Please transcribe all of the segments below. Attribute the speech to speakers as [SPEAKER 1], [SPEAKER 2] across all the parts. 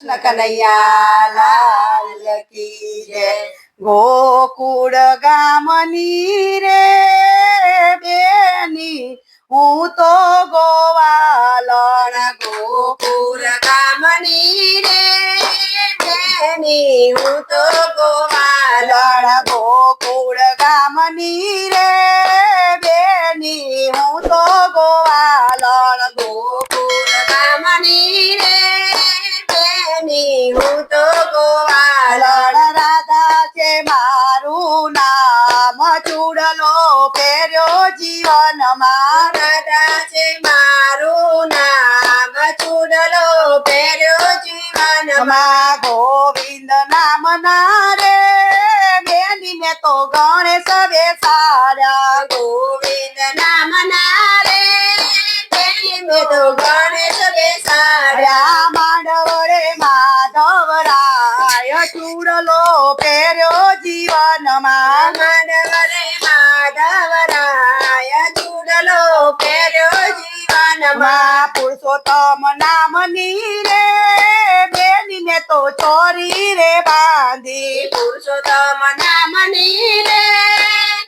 [SPEAKER 1] કનૈયા લાલ કી જય ગોકુળ ગામની રે બેની હું તો ગોવાલણ
[SPEAKER 2] ગોકુળ ગામની રે બેની હું તો ગોવાલણ
[SPEAKER 1] ગોકુળ ગામની રે બેની હું તો ગોવાલણ
[SPEAKER 2] ગોકુળ ગામની રે બેની હું તો ગોવાલણ
[SPEAKER 1] રાધા છે મારું નામ ચૂડલો પહેર્યો જીવનમાં
[SPEAKER 2] રાધા છે મારું નામ ચૂડલો પહેર્યો જીવનમાં
[SPEAKER 1] ગોવિંદ નામ ના રે બેની ને તો ગણેશ બેસાડ્યા
[SPEAKER 2] ગોવિંદ નામ ના રે બેની મેં તો ગણેશ બેસાડ્યા
[SPEAKER 1] માંડવ રે માધવરાય ચૂડલો પહેર્યો જીવનમાં
[SPEAKER 2] માંડવ રે માધવરાય ચૂડલો પહેર્યો જીવનમાં
[SPEAKER 1] પુરુષોત્તમ નામની રે બેની ને તો ચોરી રે બાંધી
[SPEAKER 2] પુરુષોત્તમ નામની રે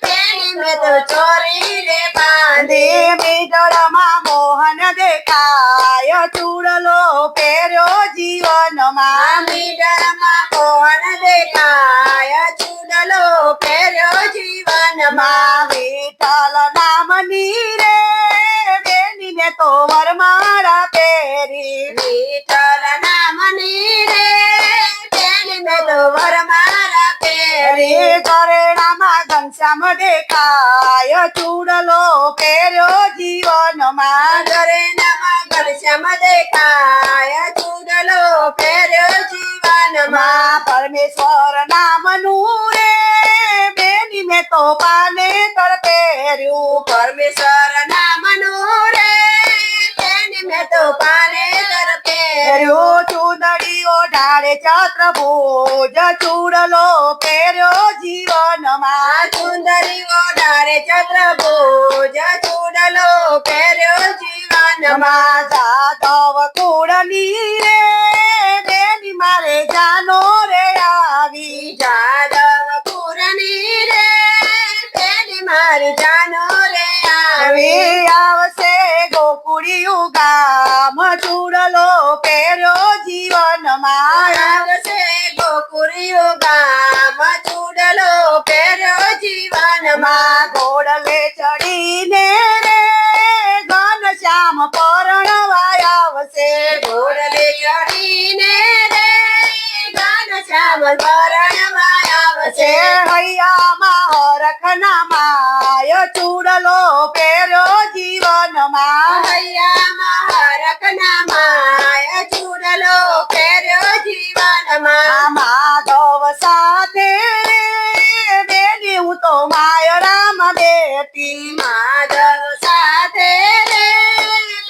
[SPEAKER 2] બેની મેં તો ચોરી રે બાંધી
[SPEAKER 1] મીડળમાં મોહન દેખાય ચૂડલો પહેર્યો જીવનમાં
[SPEAKER 2] મીડળમાં કોણ દેખાય ચૂડલો પહેર્યો જીવનમાં
[SPEAKER 1] વિઠ્ઠલ નામની રે બેની ને તો વરમાળા પહેરી
[SPEAKER 2] વિઠ્ઠલ નામની રે બેની મેં તો વરમાળા પહેરી
[SPEAKER 1] કરેણામાં ઘનશ્યામ દેખાય ચૂડલો પહેર્યો જીવનમાં
[SPEAKER 2] ઘરેણામાં ઘનશ્યામ દેખાય ચૂડલો પહેર્યો જીવનમાં
[SPEAKER 1] પરમેશ્વર નામનું રે બેની મેં તો પાને તર પહેર્યું
[SPEAKER 2] પરમેશ્વર નામનું રે બેની મેં તો પાને દર પહેર્યું
[SPEAKER 1] ચૂંદડીઓ ઢાળે ચત્રભુજ ચૂડલો પહેર્યો જીવનમાં
[SPEAKER 2] સુંદરીઓ ડારે ચંદ્રભુજ ચૂડલો પહેર્યો જીવનમાં
[SPEAKER 1] જાદવ કુળની રે બેની મારે જાનો રે આવી
[SPEAKER 2] જાદવ પુરની રે બેની મારી જાનો રે આવી
[SPEAKER 1] આવશે ગોકુળિયું ગામ ચૂડલો પહેર્યો જીવનમાં
[SPEAKER 2] આવશે ગોકુળિયો ગામ ચૂડલો પહેર્યો જીવનમાં
[SPEAKER 1] ઘોડલે ચડીને રે ઘનશ્યામ પરણવાય આવશે
[SPEAKER 2] ઘોડલે ચડીને રે ઘનશ્યામ પરણવાય આવશે
[SPEAKER 1] હૈયામાં હરખના માય ચૂડલો પહેર્યો જીવનમાં
[SPEAKER 2] હૈયામાં હરખના માય ચૂડલો પહેર્યો જીવનમાં
[SPEAKER 1] માધવ સાથે બેની હું તો માય રામ બેટી
[SPEAKER 2] માધવ સાથે રે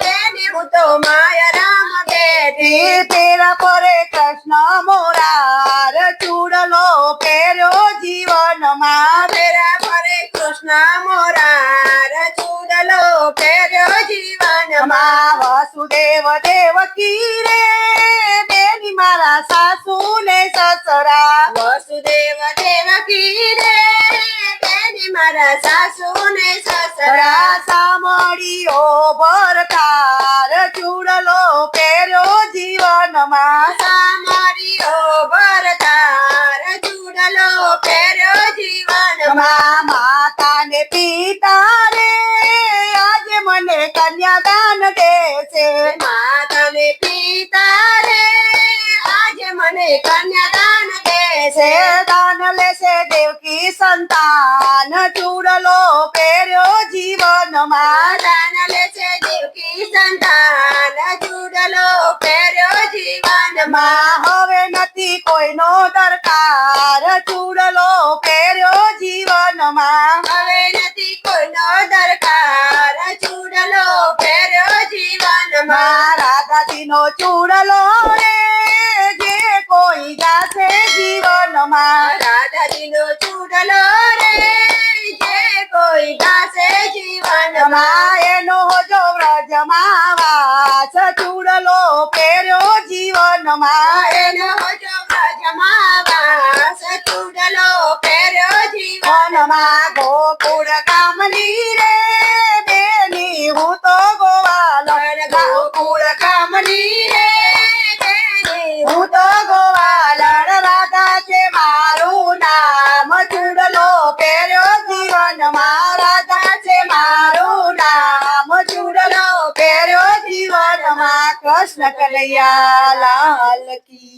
[SPEAKER 2] બેની હું તો માય રામ બેટી
[SPEAKER 1] તેરા પરે કૃષ્ણ મોરાર ચૂડલો પહેર્યો જીવનમાં
[SPEAKER 2] તેરા ફરે કૃષ્ણ મોરાર ચૂડલો પહેર્યો જીવનમાં
[SPEAKER 1] વસુદેવ દેવકી રે બેની મારા સાસુ ને સસરા
[SPEAKER 2] વસુદેવ દેવકી રે બેની મારા સાસુ ને સસરા
[SPEAKER 1] સામળીઓ ભરતાર ચૂડલો પહેર્યો જીવનમાં
[SPEAKER 2] સામરીઓ ભરતાર ચૂડલો પહેર્યો જીવનમાં
[SPEAKER 1] માતા ને પિતા રે આજે મને કન્યાદાન દેશે
[SPEAKER 2] માતા ને પિતા રે આજે મને કન્યાદાન દેશે
[SPEAKER 1] દાન લેશે દેવકી સંતાન ચૂડલો પહેર્યો જીવનમાં
[SPEAKER 2] દાન લેશે દેવકી સંતાન ચૂડલો પહેર્યો જીવનમાં
[SPEAKER 1] હવે નથી કોઈનો દરકાર ચૂડલો પહેર્યો જીવનમાં
[SPEAKER 2] હવે નથી કોઈનો દરકાર ચૂડલો પહેર્યો જીવનમાં
[SPEAKER 1] રાધાજીનો ચૂડલો રે જે કોઈ ગાશે જીવનમાં
[SPEAKER 2] રાધાજીનો ચૂડલો રે જે કોઈ ગાશે જીવનમાં
[SPEAKER 1] એનો જો વ્રજમાં વાસ ચૂડલો પહેર્યો જીવન જીવનમાં
[SPEAKER 2] એનો જો વ્રજમાં વાસ ચૂડલો પહેર્યો જીવનમાં
[SPEAKER 1] વનમાં ગોકુળ કામની રે બેની હું તો ગોવાલ
[SPEAKER 2] ગોકુળ કામની રે બેની
[SPEAKER 1] હું તો ગોવાલ રાધા છે મારું નામ ચૂડલો પહેર્યો જીવનમાં રાધા છે મારું નામ ચૂડલો પહેર્યો જીવનમાં કૃષ્ણ કનૈયા લાલ કી